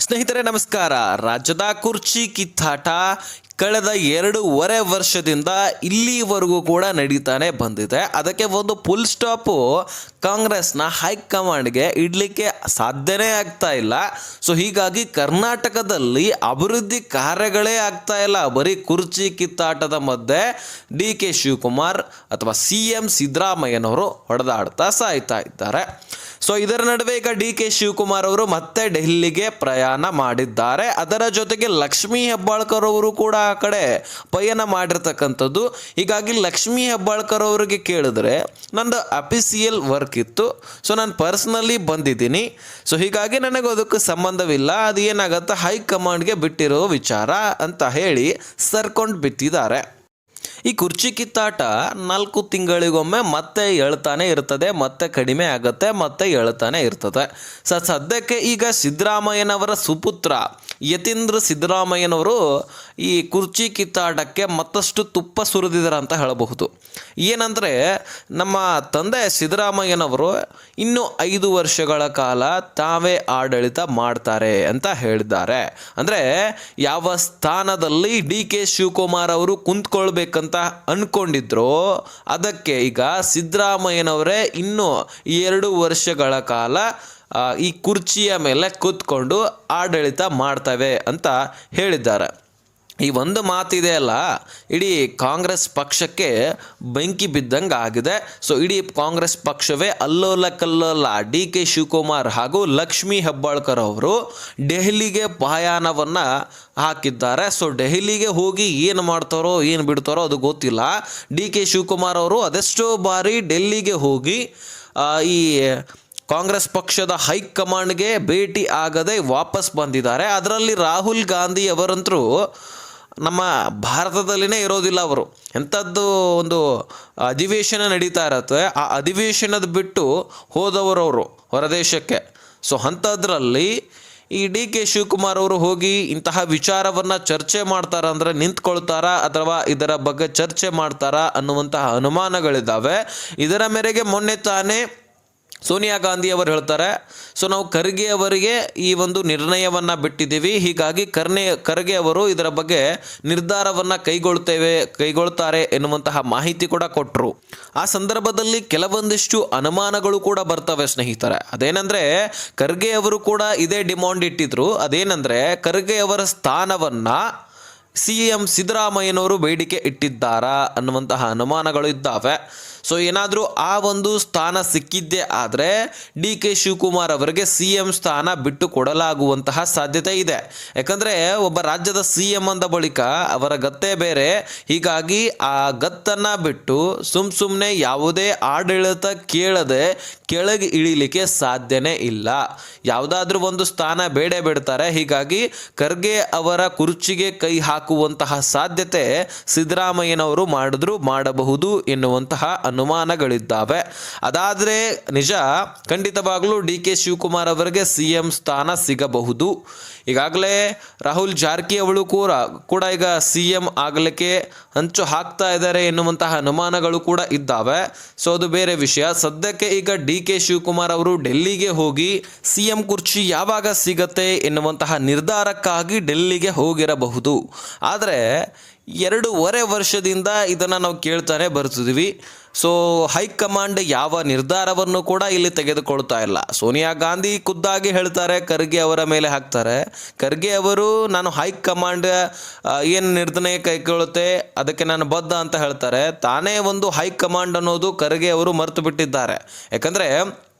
ಸ್ನೇಹಿತರೆ ನಮಸ್ಕಾರ. ರಾಜ್ಯದ ಕುರ್ಚಿ ಕಿತ್ತಾಟ ಕಳೆದ 2.5 ವರ್ಷದಿಂದ ಇಲ್ಲಿವರೆಗೂ ಕೂಡ ನಡೀತಾನೆ ಬಂದಿದೆ. ಅದಕ್ಕೆ ಒಂದು ಫುಲ್ ಸ್ಟಾಪು ಕಾಂಗ್ರೆಸ್ನ ಹೈಕಮಾಂಡ್ಗೆ ಇಡಲಿಕ್ಕೆ ಸಾಧ್ಯನೇ ಆಗ್ತಾ ಇಲ್ಲ. ಸೊ ಹೀಗಾಗಿ ಕರ್ನಾಟಕದಲ್ಲಿ ಅಭಿವೃದ್ಧಿ ಕಾರ್ಯಗಳೇ ಆಗ್ತಾ ಇಲ್ಲ. ಬರೀ ಕುರ್ಚಿ ಕಿತ್ತಾಟದ ಮಧ್ಯೆ ಡಿ.ಕೆ. ಶಿವಕುಮಾರ್ ಅಥವಾ CM ಸಿದ್ದರಾಮಯ್ಯನವರು ಹೊಡೆದಾಡ್ತಾ ಸಾಯ್ತಾ ಇದ್ದಾರೆ. ಸೊ ಇದರ ನಡುವೆ ಈಗ ಡಿ.ಕೆ. ಶಿವಕುಮಾರ್ ಅವರು ಮತ್ತೆ ಡೆಲ್ಲಿಗೆ ಪ್ರಯಾಣ ಮಾಡಿದ್ದಾರೆ. ಅದರ ಜೊತೆಗೆ ಲಕ್ಷ್ಮೀ ಹೆಬ್ಬಾಳ್ಕರ್ ಅವರು ಕೂಡ ಆ ಕಡೆ ಪಯಣ ಮಾಡಿರ್ತಕ್ಕಂಥದ್ದು. ಹೀಗಾಗಿ ಲಕ್ಷ್ಮೀ ಹೆಬ್ಬಾಳ್ಕರ್ ಅವರಿಗೆ ಕೇಳಿದ್ರೆ ನಂದು ಅಫಿಸಿಯಲ್ ವರ್ಕ್ ಇತ್ತು, ಸೊ ನಾನು ಪರ್ಸ್ನಲಿ ಬಂದಿದ್ದೀನಿ, ಸೊ ಹೀಗಾಗಿ ನನಗೆ ಅದಕ್ಕೆ ಸಂಬಂಧವಿಲ್ಲ, ಅದು ಏನಾಗುತ್ತೆ ಹೈಕಮಾಂಡ್ಗೆ ಬಿಟ್ಟಿರೋ ವಿಚಾರ ಅಂತ ಹೇಳಿ ಸರ್ಕೊಂಡು ಬಿಟ್ಟಿದ್ದಾರೆ. ಈ ಕುರ್ಚಿ ಕಿತ್ತಾಟ 4 ತಿಂಗಳಿಗೊಮ್ಮೆ ಮತ್ತೆ ಹೇಳ್ತಾನೆ ಇರ್ತದೆ, ಮತ್ತೆ ಕಡಿಮೆ ಆಗುತ್ತೆ, ಮತ್ತೆ ಹೇಳ್ತಾನೆ ಇರ್ತದೆ. ಸದ್ಯಕ್ಕೆ ಈಗ ಸಿದ್ದರಾಮಯ್ಯನವರ ಸುಪುತ್ರ ಯತೀಂದ್ರ ಸಿದ್ದರಾಮಯ್ಯನವರು ಈ ಕುರ್ಚಿ ಕಿತ್ತಾಟಕ್ಕೆ ಮತ್ತಷ್ಟು ತುಪ್ಪ ಸುರಿದಿದ್ದಾರೆ ಅಂತ ಹೇಳಬಹುದು. ಏನಂದರೆ ನಮ್ಮ ತಂದೆ ಸಿದ್ದರಾಮಯ್ಯನವರು ಇನ್ನೂ 5 ವರ್ಷಗಳ ಕಾಲ ತಾವೇ ಆಡಳಿತ ಮಾಡ್ತಾರೆ ಅಂತ ಹೇಳಿದ್ದಾರೆ. ಅಂದರೆ ಯಾವ ಸ್ಥಾನದಲ್ಲಿ ಡಿ.ಕೆ. ಶಿವಕುಮಾರ್ ಅವರು ಕುಂತ್ಕೊಳ್ಬೇಕಂತ ಅನ್ಕೊಂಡಿದ್ರು ಅದಕ್ಕೆ ಈಗ ಸಿದ್ದರಾಮಯ್ಯನವರೇ ಇನ್ನೂ 2 ವರ್ಷಗಳ ಕಾಲ ಈ ಕುರ್ಚಿಯ ಮೇಲೆ ಕೂತ್ಕೊಂಡು ಆಡಳಿತ ಮಾಡ್ತವೆ ಅಂತ ಹೇಳಿದ್ದಾರೆ. ಈ ಒಂದು ಮಾತಿದೆ ಅಲ್ಲ, ಇಡೀ ಕಾಂಗ್ರೆಸ್ ಪಕ್ಷಕ್ಕೆ ಬೆಂಕಿ ಬಿದ್ದಂಗೆ ಆಗಿದೆ. ಸೊ ಇಡೀ ಕಾಂಗ್ರೆಸ್ ಪಕ್ಷವೇ ಅಲ್ಲೋಲ ಕಲ್ಲೋಲ. ಡಿ.ಕೆ. ಶಿವಕುಮಾರ್ ಹಾಗೂ ಲಕ್ಷ್ಮೀ ಹೆಬ್ಬಾಳ್ಕರ್ ಅವರು ದೆಹಲಿಗೆ ಪ್ರಯಾಣವನ್ನು ಹಾಕಿದ್ದಾರೆ. ಸೊ ದೆಹಲಿಗೆ ಹೋಗಿ ಏನು ಮಾಡ್ತಾರೋ ಏನು ಬಿಡ್ತಾರೋ ಅದು ಗೊತ್ತಿಲ್ಲ. ಡಿ.ಕೆ. ಶಿವಕುಮಾರ್ ಅವರು ಅದೆಷ್ಟೋ ಬಾರಿ ಡೆಲ್ಲಿಗೆ ಹೋಗಿ ಈ ಕಾಂಗ್ರೆಸ್ ಪಕ್ಷದ ಹೈಕಮಾಂಡ್ಗೆ ಭೇಟಿ ಆಗದೆ ವಾಪಸ್ ಬಂದಿದ್ದಾರೆ. ಅದರಲ್ಲಿ ರಾಹುಲ್ ಗಾಂಧಿ ಅವರಂತರೂ ನಮ್ಮ ಭಾರತದಲ್ಲಿನೇ ಇರೋದಿಲ್ಲ. ಅವರು ಎಂಥದ್ದು ಒಂದು ಅಧಿವೇಶನ ನಡೀತಾ ಇರತ್ತೆ, ಆ ಅಧಿವೇಶನದ ಬಿಟ್ಟು ಹೋದವರವರು ಹೊರದೇಶಕ್ಕೆ. ಸೊ ಅಂಥದ್ರಲ್ಲಿ ಈ ಡಿ.ಕೆ. ಶಿವಕುಮಾರ್ ಅವರು ಹೋಗಿ ಇಂತಹ ವಿಚಾರವನ್ನು ಚರ್ಚೆ ಮಾಡ್ತಾರ ಅಂದರೆ ನಿಂತ್ಕೊಳ್ತಾರಾ ಅಥವಾ ಇದರ ಬಗ್ಗೆ ಚರ್ಚೆ ಮಾಡ್ತಾರಾ ಅನ್ನುವಂತಹ ಅನುಮಾನಗಳಿದ್ದಾವೆ. ಇದರ ಮೇರೆಗೆ ಮೊನ್ನೆ ತಾನೇ ಸೋನಿಯಾ ಗಾಂಧಿ ಅವರು ಹೇಳ್ತಾರೆ, ಸೊ ನಾವು ಖರ್ಗೆ ಅವರಿಗೆ ಈ ಒಂದು ನಿರ್ಣಯವನ್ನು ಬಿಟ್ಟಿದ್ದೀವಿ, ಹೀಗಾಗಿ ಖರ್ಗೆ ಅವರು ಇದರ ಬಗ್ಗೆ ನಿರ್ಧಾರವನ್ನು ಕೈಗೊಳ್ತಾರೆ ಎನ್ನುವಂತಹ ಮಾಹಿತಿ ಕೂಡ ಕೊಟ್ಟರು. ಆ ಸಂದರ್ಭದಲ್ಲಿ ಕೆಲವೊಂದಿಷ್ಟು ಅನುಮಾನಗಳು ಕೂಡ ಬರ್ತವೆ ಸ್ನೇಹಿತರೆ. ಅದೇನೆಂದರೆ ಖರ್ಗೆ ಅವರು ಕೂಡ ಇದೇ ಡಿಮಾಂಡ್ ಇಟ್ಟಿದ್ರು. ಅದೇನೆಂದರೆ ಖರ್ಗೆ ಅವರ ಸ್ಥಾನವನ್ನು CM ಸಿದ್ದರಾಮಯ್ಯನವರು ಬೇಡಿಕೆ ಇಟ್ಟಿದ್ದಾರಾ ಅನ್ನುವಂತಹ ಅನುಮಾನಗಳು ಇದ್ದಾವೆ. ಸೊ ಏನಾದರೂ ಆ ಒಂದು ಸ್ಥಾನ ಸಿಕ್ಕಿದ್ದೇ ಆದರೆ ಡಿ.ಕೆ. ಶಿವಕುಮಾರ್ ಅವರಿಗೆ CM ಸ್ಥಾನ ಬಿಟ್ಟು ಕೊಡಲಾಗುವಂತಹ ಸಾಧ್ಯತೆ ಇದೆ. ಯಾಕಂದರೆ ಒಬ್ಬ ರಾಜ್ಯದ CM ಅಂದ ಬಳಿಕ ಅವರ ಗತ್ತೆ ಬೇರೆ. ಹೀಗಾಗಿ ಆ ಗತ್ತನ್ನು ಬಿಟ್ಟು ಸುಮ್ಮನೆ ಯಾವುದೇ ಆಡಳಿತ ಕೇಳದೆ ಕೆಳಗೆ ಇಳಿಲಿಕ್ಕೆ ಸಾಧ್ಯನೇ ಇಲ್ಲ. ಯಾವುದಾದ್ರೂ ಒಂದು ಸ್ಥಾನ ಬಿಡ್ತಾರೆ. ಹೀಗಾಗಿ ಖರ್ಗೆ ಅವರ ಕುರ್ಚಿಗೆ ಕೈ ಹಾಕುವಂತಹ ಸಾಧ್ಯತೆ ಸಿದ್ದರಾಮಯ್ಯನವರು ಮಾಡಬಹುದು ಎನ್ನುವಂತಹ ಅನುಮಾನಗಳಿದ್ದಾವೆ. ಅದಾದರೆ ನಿಜ, ಖಂಡಿತವಾಗಲೂ ಡಿ.ಕೆ. ಶಿವಕುಮಾರ್ ಅವರಿಗೆ CM ಸ್ಥಾನ ಸಿಗಬಹುದು. ಈಗಾಗಲೇ ರಾಹುಲ್ ಜಾರಕಿಹೊಳಿ ಕೂಡ ಈಗ CM ಆಗಲಿಕ್ಕೆ ಹಂಚು ಹಾಕ್ತಾ ಇದ್ದಾರೆ ಎನ್ನುವಂತಹ ಅನುಮಾನಗಳು ಕೂಡ ಇದ್ದಾವೆ. ಸೊ ಅದು ಬೇರೆ ವಿಷಯ. ಸದ್ಯಕ್ಕೆ ಈಗ ಡಿ.ಕೆ. ಶಿವಕುಮಾರ್ ಅವರು ಡೆಲ್ಲಿಗೆ ಹೋಗಿ CM ಕುರ್ಚಿ ಯಾವಾಗ ಸಿಗತ್ತೆ ಎನ್ನುವಂತಹ ನಿರ್ಧಾರಕ್ಕಾಗಿ ಡೆಲ್ಲಿಗೆ ಹೋಗಿರಬಹುದು. ಆದರೆ 2.5 ವರ್ಷದಿಂದ ಇದನ್ನು ನಾವು ಕೇಳ್ತಾನೆ ಬರ್ತಿದ್ವಿ. ಸೊ ಹೈಕಮಾಂಡ್ ಯಾವ ನಿರ್ಧಾರವನ್ನು ಕೂಡ ಇಲ್ಲಿ ತೆಗೆದುಕೊಳ್ತಾ ಇಲ್ಲ. ಸೋನಿಯಾ ಗಾಂಧಿ ಖುದ್ದಾಗಿ ಹೇಳ್ತಾರೆ, ಖರ್ಗೆ ಅವರ ಮೇಲೆ ಹಾಕ್ತಾರೆ. ಖರ್ಗೆ ಅವರು ನಾನು ಹೈಕಮಾಂಡ್ ಏನು ನಿರ್ಣಯ ಕೈಗೊಳ್ಳುತ್ತೆ ಅದಕ್ಕೆ ನಾನು ಬದ್ಧ ಅಂತ ಹೇಳ್ತಾರೆ. ತಾನೇ ಒಂದು ಹೈಕಮಾಂಡ್ ಅನ್ನೋದು ಖರ್ಗೆ ಅವರು ಮರೆತು ಬಿಟ್ಟಿದ್ದಾರೆ. ಯಾಕಂದರೆ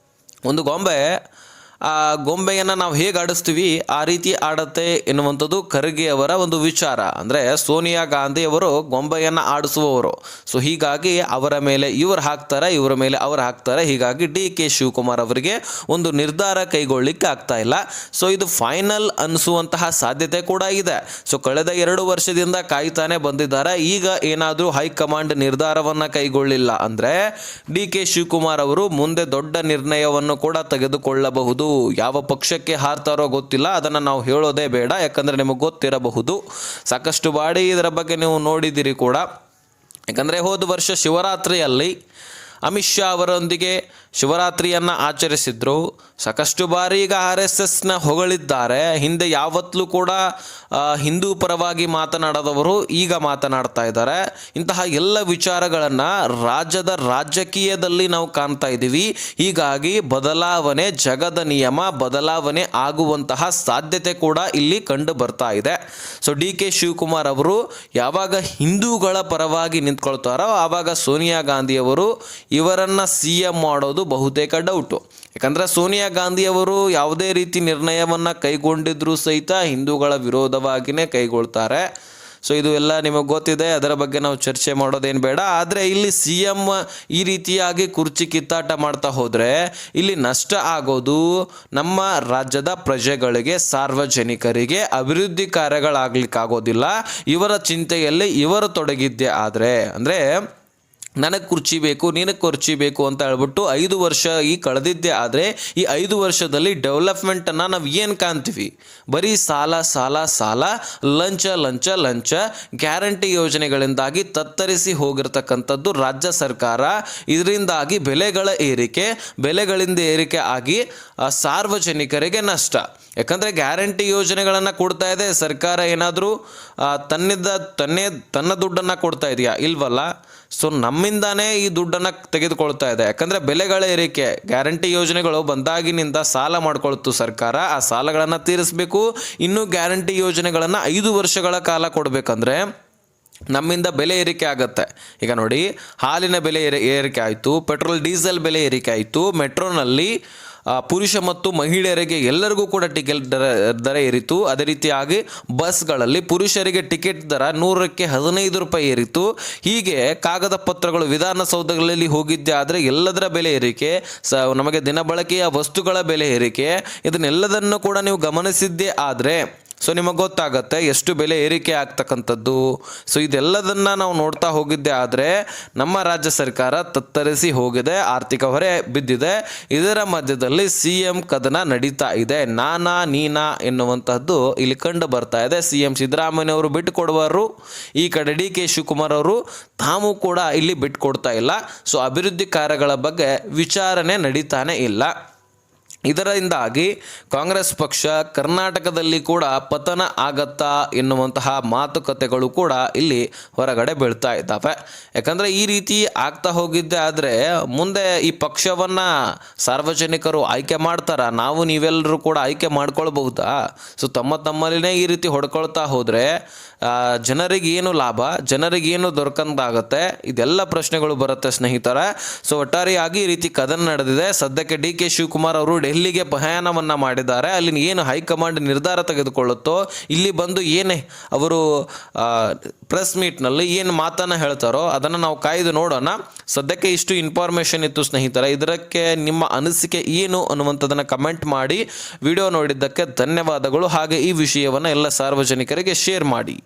ಒಂದು ಗೊಂಬೆಯನ್ನು ನಾವು ಹೇಗೆ ಆಡಿಸ್ತೀವಿ ಆ ರೀತಿ ಆಡತ್ತೆ ಎನ್ನುವಂಥದ್ದು ಖರ್ಗೆ ಅವರ ಒಂದು ವಿಚಾರ. ಅಂದರೆ ಸೋನಿಯಾ ಗಾಂಧಿ ಅವರು ಗೊಂಬೆಯನ್ನು ಆಡಿಸುವವರು. ಸೊ ಹೀಗಾಗಿ ಅವರ ಮೇಲೆ ಇವರು ಹಾಕ್ತಾರೆ, ಇವರ ಮೇಲೆ ಅವರು ಹಾಕ್ತಾರೆ. ಹೀಗಾಗಿ ಡಿ.ಕೆ. ಶಿವಕುಮಾರ್ ಅವರಿಗೆ ಒಂದು ನಿರ್ಧಾರ ಕೈಗೊಳ್ಳಲಿಕ್ಕೆ ಆಗ್ತಾ ಇಲ್ಲ. ಸೊ ಇದು ಫೈನಲ್ ಅನಿಸುವಂತಹ ಸಾಧ್ಯತೆ ಕೂಡ ಇದೆ. ಸೊ ಕಳೆದ 2 ವರ್ಷದಿಂದ ಕಾಯ್ತಾನೆ ಬಂದಿದ್ದಾರೆ. ಈಗ ಏನಾದರೂ ಹೈಕಮಾಂಡ್ ನಿರ್ಧಾರವನ್ನು ಕೈಗೊಳ್ಳಿಲ್ಲ ಅಂದರೆ ಡಿ.ಕೆ. ಶಿವಕುಮಾರ್ ಅವರು ಮುಂದೆ ದೊಡ್ಡ ನಿರ್ಣಯವನ್ನು ಕೂಡ ತೆಗೆದುಕೊಳ್ಳಬಹುದು. ಯಾವ ಪಕ್ಷಕ್ಕೆ ಹಾರ್ತಾರೋ ಗೊತ್ತಿಲ್ಲ, ಅದನ್ನು ನಾವು ಹೇಳೋದೇ ಬೇಡ, ಯಾಕಂದರೆ ನಿಮಗೆ ಗೊತ್ತಿರಬಹುದು. ಸಾಕಷ್ಟು ಬಾಡಿ ಇದರ ಬಗ್ಗೆ ನೀವು ನೋಡಿದ್ದೀರಿ ಕೂಡ. ಯಾಕಂದರೆ ಹೋದ ವರ್ಷ ಶಿವರಾತ್ರಿಯಲ್ಲಿ ಅಮಿತ್ ಶಾ ಅವರೊಂದಿಗೆ ಶಿವರಾತ್ರಿಯನ್ನು ಆಚರಿಸಿದ್ರು. ಸಾಕಷ್ಟು ಬಾರಿ ಈಗ RSSನ ಹೊಗಳಿದ್ದಾರೆ. ಹಿಂದೆ ಯಾವತ್ತೂ ಕೂಡ ಹಿಂದೂ ಪರವಾಗಿ ಮಾತನಾಡದವರು ಈಗ ಮಾತನಾಡ್ತಾ ಇದ್ದಾರೆ. ಇಂತಹ ಎಲ್ಲ ವಿಚಾರಗಳನ್ನು ರಾಜ್ಯದ ರಾಜಕೀಯದಲ್ಲಿ ನಾವು ಕಾಣ್ತಾ ಇದ್ದೀವಿ. ಹೀಗಾಗಿ ಬದಲಾವಣೆ, ಜಗದ ನಿಯಮ ಬದಲಾವಣೆ ಆಗುವಂತಹ ಸಾಧ್ಯತೆ ಕೂಡ ಇಲ್ಲಿ ಕಂಡು ಬರ್ತಾ ಇದೆ. ಸೊ DK ಶಿವಕುಮಾರ್ ಅವರು ಯಾವಾಗ ಹಿಂದೂಗಳ ಪರವಾಗಿ ನಿಂತ್ಕೊಳ್ತಾರೋ ಆವಾಗ ಸೋನಿಯಾ ಗಾಂಧಿಯವರು ಇವರನ್ನು CM ಮಾಡೋದು ಬಹುತೇಕ ಡೌಟು. ಯಾಕಂದರೆ ಸೋನಿಯಾ ಗಾಂಧಿಯವರು ಯಾವುದೇ ರೀತಿ ನಿರ್ಣಯವನ್ನು ಕೈಗೊಂಡಿದ್ರೂ ಸಹಿತ ಹಿಂದೂಗಳ ವಿರೋಧವಾಗಿಯೇ ಕೈಗೊಳ್ತಾರೆ. ಸೊ ಇದು ಎಲ್ಲ ನಿಮಗೆ ಗೊತ್ತಿದೆ, ಅದರ ಬಗ್ಗೆ ನಾವು ಚರ್ಚೆ ಮಾಡೋದೇನು ಬೇಡ. ಆದರೆ ಇಲ್ಲಿ CM ಈ ರೀತಿಯಾಗಿ ಕುರ್ಚಿ ಕಿತ್ತಾಟ ಮಾಡ್ತಾ ಹೋದರೆ ಇಲ್ಲಿ ನಷ್ಟ ಆಗೋದು ನಮ್ಮ ರಾಜ್ಯದ ಪ್ರಜೆಗಳಿಗೆ, ಸಾರ್ವಜನಿಕರಿಗೆ ಅಭಿವೃದ್ಧಿ ಕಾರ್ಯಗಳಾಗಲಿಕ್ಕಾಗೋದಿಲ್ಲ. ಇವರ ಚಿಂತೆಯಲ್ಲಿ ಇವರು ತೊಡಗಿದ್ದೆ ಆದರೆ ಅಂದರೆ ನನಗೆ ಕುರ್ಚಿ ಬೇಕು, ನಿನಗೆ ಕುರ್ಚಿ ಬೇಕು ಅಂತ ಹೇಳ್ಬಿಟ್ಟು 5 ವರ್ಷ ಈ ಕಳೆದಿದ್ದೆ ಆದರೆ ಈ 5 ವರ್ಷದಲ್ಲಿ ಡೆವಲಪ್ಮೆಂಟನ್ನು ನಾವು ಏನು ಕಾಣ್ತೀವಿ? ಬರೀ ಸಾಲ ಸಾಲ ಸಾಲ, ಲಂಚ ಲಂಚ ಲಂಚ, ಗ್ಯಾರಂಟಿ ಯೋಜನೆಗಳಿಂದಾಗಿ ತತ್ತರಿಸಿ ಹೋಗಿರ್ತಕ್ಕಂಥದ್ದು ರಾಜ್ಯ ಸರ್ಕಾರ. ಇದರಿಂದಾಗಿ ಬೆಲೆಗಳಿಂದ ಏರಿಕೆ ಆಗಿ ಸಾರ್ವಜನಿಕರಿಗೆ ನಷ್ಟ. ಯಾಕಂದರೆ ಗ್ಯಾರಂಟಿ ಯೋಜನೆಗಳನ್ನು ಕೊಡ್ತಾ ಇದೆ ಸರ್ಕಾರ, ಏನಾದರೂ ತನ್ನ ದುಡ್ಡನ್ನು ಕೊಡ್ತಾ ಇದೆಯಾ? ಇಲ್ವಲ್ಲ. ಸೊ ನಮ್ಮಿಂದಾನೇ ಈ ದುಡ್ಡನ್ನು ತೆಗೆದುಕೊಳ್ತಾ ಇದೆ. ಯಾಕಂದರೆ ಬೆಲೆಗಳ ಏರಿಕೆ, ಗ್ಯಾರಂಟಿ ಯೋಜನೆಗಳು ಬಂದಾಗಿನಿಂದ ಸಾಲ ಮಾಡ್ಕೊಳ್ತು ಸರ್ಕಾರ, ಆ ಸಾಲಗಳನ್ನು ತೀರಿಸಬೇಕು. ಇನ್ನೂ ಗ್ಯಾರಂಟಿ ಯೋಜನೆಗಳನ್ನು 5 ವರ್ಷಗಳ ಕಾಲ ಕೊಡಬೇಕಂದ್ರೆ ನಮ್ಮಿಂದ ಬೆಲೆ ಏರಿಕೆ ಆಗುತ್ತೆ. ಈಗ ನೋಡಿ, ಹಾಲಿನ ಬೆಲೆ ಏರಿಕೆ ಆಯಿತು, ಪೆಟ್ರೋಲ್ ಡೀಸೆಲ್ ಬೆಲೆ ಏರಿಕೆ ಆಯಿತು, ಮೆಟ್ರೋನಲ್ಲಿ ಪುರುಷ ಮತ್ತು ಮಹಿಳೆಯರಿಗೆ ಎಲ್ಲರಿಗೂ ಕೂಡ ಟಿಕೆಟ್ ದರ ಏರಿತು. ಅದೇ ರೀತಿಯಾಗಿ ಬಸ್ಗಳಲ್ಲಿ ಪುರುಷರಿಗೆ ಟಿಕೆಟ್ ದರ 100ಕ್ಕೆ 15 ರೂಪಾಯಿ ಏರಿತು. ಹೀಗೆ ಕಾಗದ ಪತ್ರಗಳು ವಿಧಾನಸೌಧಗಳಲ್ಲಿ ಹೋಗಿದ್ದೆ ಆದರೆ ಎಲ್ಲದರ ಬೆಲೆ ಏರಿಕೆ, ನಮಗೆ ದಿನಬಳಕೆಯ ವಸ್ತುಗಳ ಬೆಲೆ ಏರಿಕೆ, ಇದನ್ನೆಲ್ಲದನ್ನು ಕೂಡ ನೀವು ಗಮನಿಸಿದ್ದೇ ಆದರೆ ಸೊ ನಿಮಗೆ ಗೊತ್ತಾಗತ್ತೆ ಎಷ್ಟು ಬೆಲೆ ಏರಿಕೆ ಆಗ್ತಕ್ಕಂಥದ್ದು. ಸೊ ಇದೆಲ್ಲದನ್ನು ನಾವು ನೋಡ್ತಾ ಹೋಗಿದ್ದೆ ಆದರೆ ನಮ್ಮ ರಾಜ್ಯ ಸರ್ಕಾರ ತತ್ತರಿಸಿ ಹೋಗಿದೆ, ಆರ್ಥಿಕ ಹೊರೆ ಬಿದ್ದಿದೆ. ಇದರ ಮಧ್ಯದಲ್ಲಿ CM ಕದನ ನಡೀತಾ ಇದೆ. ನಾನಾ ನೀನಾ ಎನ್ನುವಂತಹದ್ದು ಇಲ್ಲಿ ಕಂಡು ಬರ್ತಾ ಇದೆ. CM ಸಿದ್ದರಾಮಯ್ಯನವರು ಬಿಟ್ಟುಕೊಡುವರು, ಈ ಕಡೆ DK ಶಿವಕುಮಾರ್ ಅವರು ತಾವು ಕೂಡ ಇಲ್ಲಿ ಬಿಟ್ಟುಕೊಡ್ತಾ ಇಲ್ಲ. ಸೊ ಅಭಿವೃದ್ಧಿ ಕಾರ್ಯಗಳ ಬಗ್ಗೆ ವಿಚಾರಣೆ ನಡೀತಾನೆ ಇಲ್ಲ. ಇದರಿಂದಾಗಿ ಕಾಂಗ್ರೆಸ್ ಪಕ್ಷ ಕರ್ನಾಟಕದಲ್ಲಿ ಕೂಡ ಪತನ ಆಗತ್ತಾ ಎನ್ನುವಂತಹ ಮಾತುಕತೆಗಳು ಕೂಡ ಇಲ್ಲಿ ಹೊರಗಡೆ ಬೀಳ್ತಾ ಇದ್ದಾವೆ. ಯಾಕಂದರೆ ಈ ರೀತಿ ಆಗ್ತಾ ಹೋಗಿದ್ದೆ ಆದರೆ ಮುಂದೆ ಈ ಪಕ್ಷವನ್ನು ಸಾರ್ವಜನಿಕರು ಆಯ್ಕೆ ಮಾಡ್ತಾರ? ನಾವು ನೀವೆಲ್ಲರೂ ಕೂಡ ಆಯ್ಕೆ ಮಾಡ್ಕೊಳ್ಬಹುದಾ? ಸೊ ತಮ್ಮಲ್ಲಿನೇ ಈ ರೀತಿ ಹೊಡ್ಕೊಳ್ತಾ ಹೋದರೆ ಜನರಿಗೇನು ಲಾಭ, ಜನರಿಗೇನು ದೊರಕಂತಾಗತ್ತೆ? ಇದೆಲ್ಲ ಪ್ರಶ್ನೆಗಳು ಬರುತ್ತೆ ಸ್ನೇಹಿತರೆ. ಸೊ ಒಟ್ಟಾರೆಯಾಗಿ ಈ ರೀತಿ ಕದನ ನಡೆದಿದೆ. ಸದ್ಯಕ್ಕೆ DK ಶಿವಕುಮಾರ್ ಅವರು ಡೆಲ್ಲಿಗೆ ಪ್ರಯಾಣವನ್ನು ಮಾಡಿದ್ದಾರೆ. ಅಲ್ಲಿ ಏನು ಹೈಕಮಾಂಡ್ ನಿರ್ಧಾರ ತೆಗೆದುಕೊಳ್ಳುತ್ತೋ, ಇಲ್ಲಿ ಬಂದು ಏನೇ ಅವರು ಪ್ರೆಸ್ ಮೀಟ್ನಲ್ಲಿ ಏನು ಮಾತನ್ನು ಹೇಳ್ತಾರೋ ಅದನ್ನು ನಾವು ಕಾಯ್ದು ನೋಡೋಣ. ಸದ್ಯಕ್ಕೆ ಇಷ್ಟು ಇನ್ಫಾರ್ಮೇಷನ್ ಇತ್ತು ಸ್ನೇಹಿತರೆ. ಇದಕ್ಕೆ ನಿಮ್ಮ ಅನಿಸಿಕೆ ಏನು ಅನ್ನುವಂಥದ್ದನ್ನು ಕಮೆಂಟ್ ಮಾಡಿ. ವಿಡಿಯೋ ನೋಡಿದ್ದಕ್ಕೆ ಧನ್ಯವಾದಗಳು. ಹಾಗೆ ಈ ವಿಷಯವನ್ನು ಎಲ್ಲ ಸಾರ್ವಜನಿಕರಿಗೆ ಶೇರ್ ಮಾಡಿ.